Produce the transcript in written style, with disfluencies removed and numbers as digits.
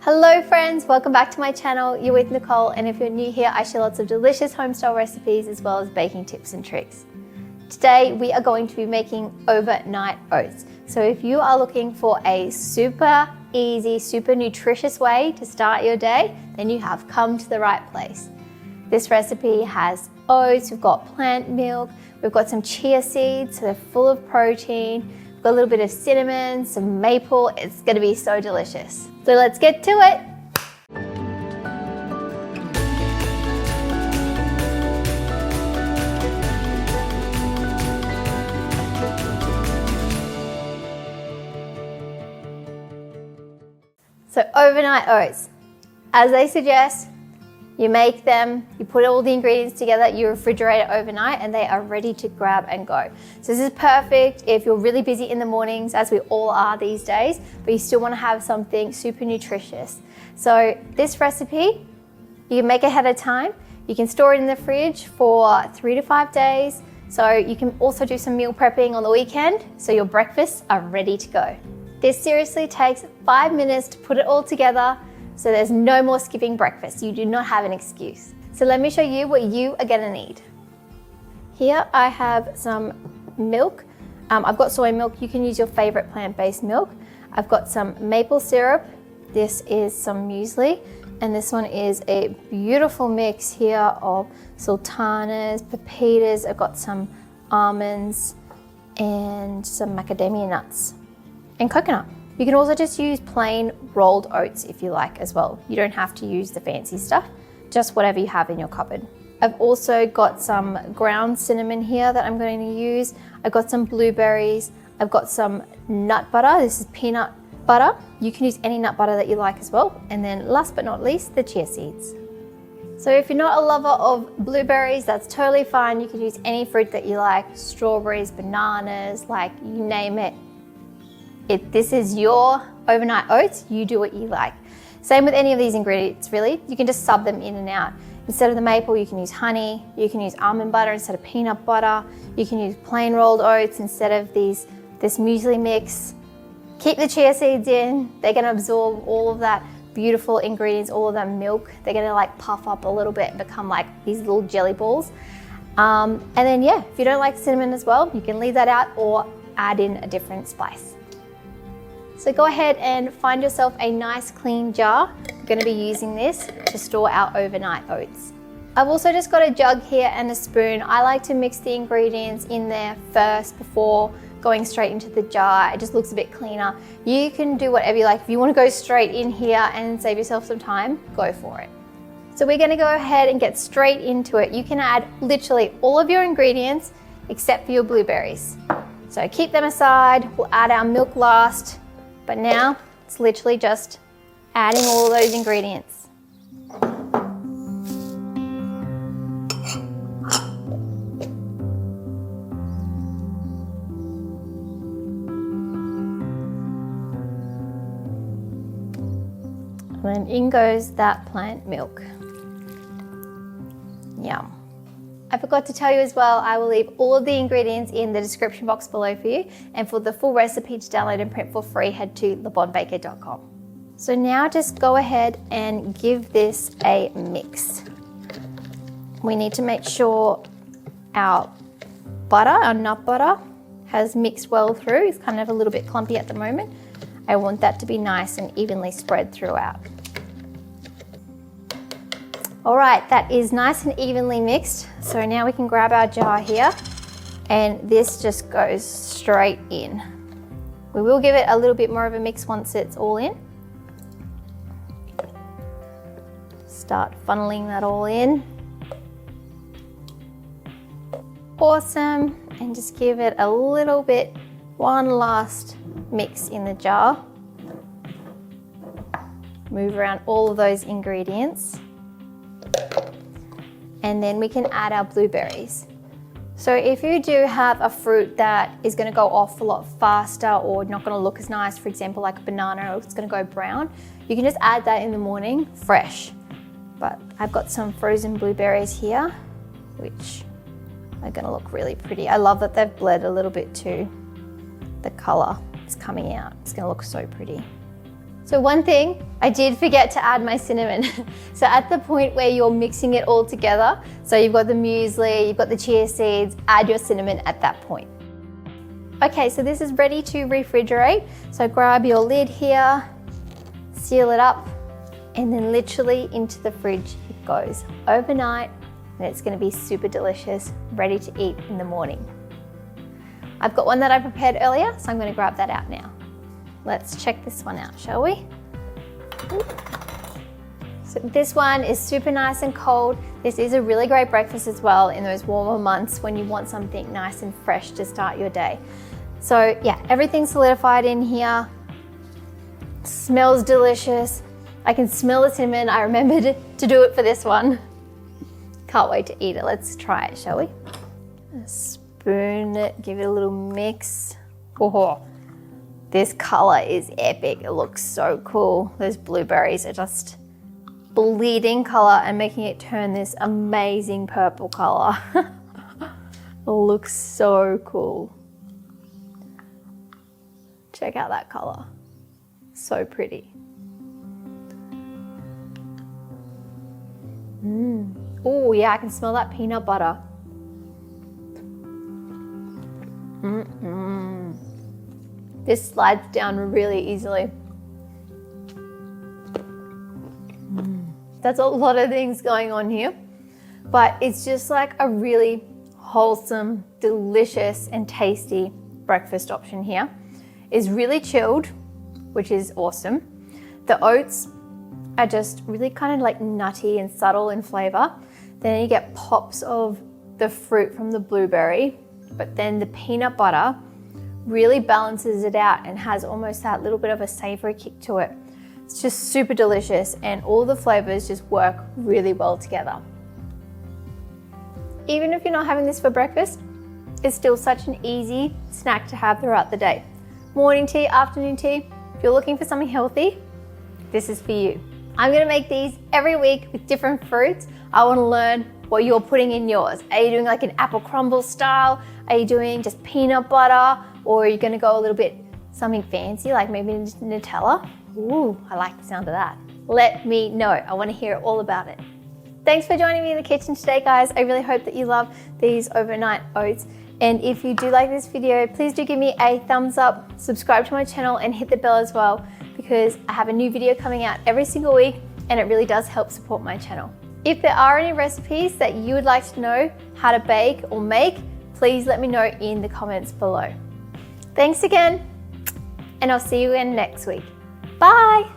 Hello friends, welcome back to my channel. You're with Nicole, and if you're new here, I share lots of delicious home-style recipes as well as baking tips and tricks. Today we are going to be making overnight oats. So if you are looking for a super easy, super nutritious way to start your day, then you have come to the right place. This recipe has oats, we've got plant milk, we've got some chia seeds, so they're full of protein, we've got a little bit of cinnamon, some maple. It's gonna be so delicious. So let's get to it. So overnight oats, as they suggest, you make them, you put all the ingredients together, you refrigerate it overnight, and they are ready to grab and go. So this is perfect if you're really busy in the mornings, as we all are these days, but you still want to have something super nutritious. So this recipe, you can make ahead of time. You can store it in the fridge for 3 to 5 days. So you can also do some meal prepping on the weekend, so your breakfasts are ready to go. This seriously takes 5 minutes to put it all together. So there's no more skipping breakfast. You do not have an excuse. So let me show you what you are gonna need. Here I have some milk. I've got soy milk. You can use your favorite plant-based milk. I've got some maple syrup. This is some muesli. And this one is a beautiful mix here of sultanas, pepitas. I've got some almonds and some macadamia nuts and coconut. You can also just use plain rolled oats if you like as well. You don't have to use the fancy stuff, just whatever you have in your cupboard. I've also got some ground cinnamon here that I'm going to use. I've got some blueberries. I've got some nut butter. This is peanut butter. You can use any nut butter that you like as well. And then last but not least, the chia seeds. So if you're not a lover of blueberries, that's totally fine. You can use any fruit that you like, strawberries, bananas, like you name it. If this is your overnight oats, you do what you like. Same with any of these ingredients, really. You can just sub them in and out. Instead of the maple, you can use honey. You can use almond butter instead of peanut butter. You can use plain rolled oats instead of this muesli mix. Keep the chia seeds in. They're gonna absorb all of that beautiful ingredients, all of that milk. They're gonna like puff up a little bit and become like these little jelly balls. And then yeah, if you don't like cinnamon as well, you can leave that out or add in a different spice. So go ahead and find yourself a nice clean jar. We're going to be using this to store our overnight oats. I've also just got a jug here and a spoon. I like to mix the ingredients in there first before going straight into the jar. It just looks a bit cleaner. You can do whatever you like. If you want to go straight in here and save yourself some time, go for it. So we're going to go ahead and get straight into it. You can add literally all of your ingredients except for your blueberries. So keep them aside. We'll add our milk last. But now it's literally just adding all of those ingredients. And then in goes that plant milk. Yum. I forgot to tell you as well, I will leave all of the ingredients in the description box below for you. And for the full recipe to download and print for free, head to lebonbaker.com. So now just go ahead and give this a mix. We need to make sure our butter, our nut butter, has mixed well through. It's kind of a little bit clumpy at the moment. I want that to be nice and evenly spread throughout. All right, that is nice and evenly mixed. So now we can grab our jar here and this just goes straight in. We will give it a little bit more of a mix once it's all in. Start funneling that all in. Awesome, and just give it a little bit, one last mix in the jar. Move around all of those ingredients. And then we can add our blueberries. So if you do have a fruit that is going to go off a lot faster or not going to look as nice, for example, like a banana, or it's going to go brown, you can just add that in the morning fresh. But I've got some frozen blueberries here, which are going to look really pretty. I love that they've bled a little bit too. The color is coming out. It's going to look so pretty. So one thing, I did forget to add my cinnamon. So at the point where you're mixing it all together, so you've got the muesli, you've got the chia seeds, add your cinnamon at that point. Okay, so this is ready to refrigerate. So grab your lid here, seal it up, and then literally into the fridge it goes overnight, and it's gonna be super delicious, ready to eat in the morning. I've got one that I prepared earlier, so I'm gonna grab that out now. Let's check this one out, shall we? So this one is super nice and cold. This is a really great breakfast as well in those warmer months when you want something nice and fresh to start your day. So yeah, everything's solidified in here. Smells delicious. I can smell the cinnamon. I remembered to do it for this one. Can't wait to eat it. Let's try it, shall we? Spoon it, give it a little mix. Oh, this color is epic. It looks so cool. Those blueberries are just bleeding color and making it turn this amazing purple color. It looks so cool. Check out that color. So pretty. Oh yeah, I can smell that peanut butter. This slides down really easily. That's a lot of things going on here, but it's just like a really wholesome, delicious and tasty breakfast option here. It's really chilled, which is awesome. The oats are just really kind of like nutty and subtle in flavor. Then you get pops of the fruit from the blueberry, but then the peanut butter really balances it out and has almost that little bit of a savory kick to it. It's just super delicious and all the flavors just work really well together. Even if you're not having this for breakfast, it's still such an easy snack to have throughout the day. Morning tea, afternoon tea, if you're looking for something healthy, this is for you. I'm gonna make these every week with different fruits. I wanna learn what you're putting in yours. Are you doing like an apple crumble style? Are you doing just peanut butter? Or are you gonna go a little bit something fancy, like maybe Nutella? Ooh, I like the sound of that. Let me know, I wanna hear all about it. Thanks for joining me in the kitchen today, guys. I really hope that you love these overnight oats. And if you do like this video, please do give me a thumbs up, subscribe to my channel and hit the bell as well, because I have a new video coming out every single week and it really does help support my channel. If there are any recipes that you would like to know how to bake or make, please let me know in the comments below. Thanks again, and I'll see you again next week. Bye.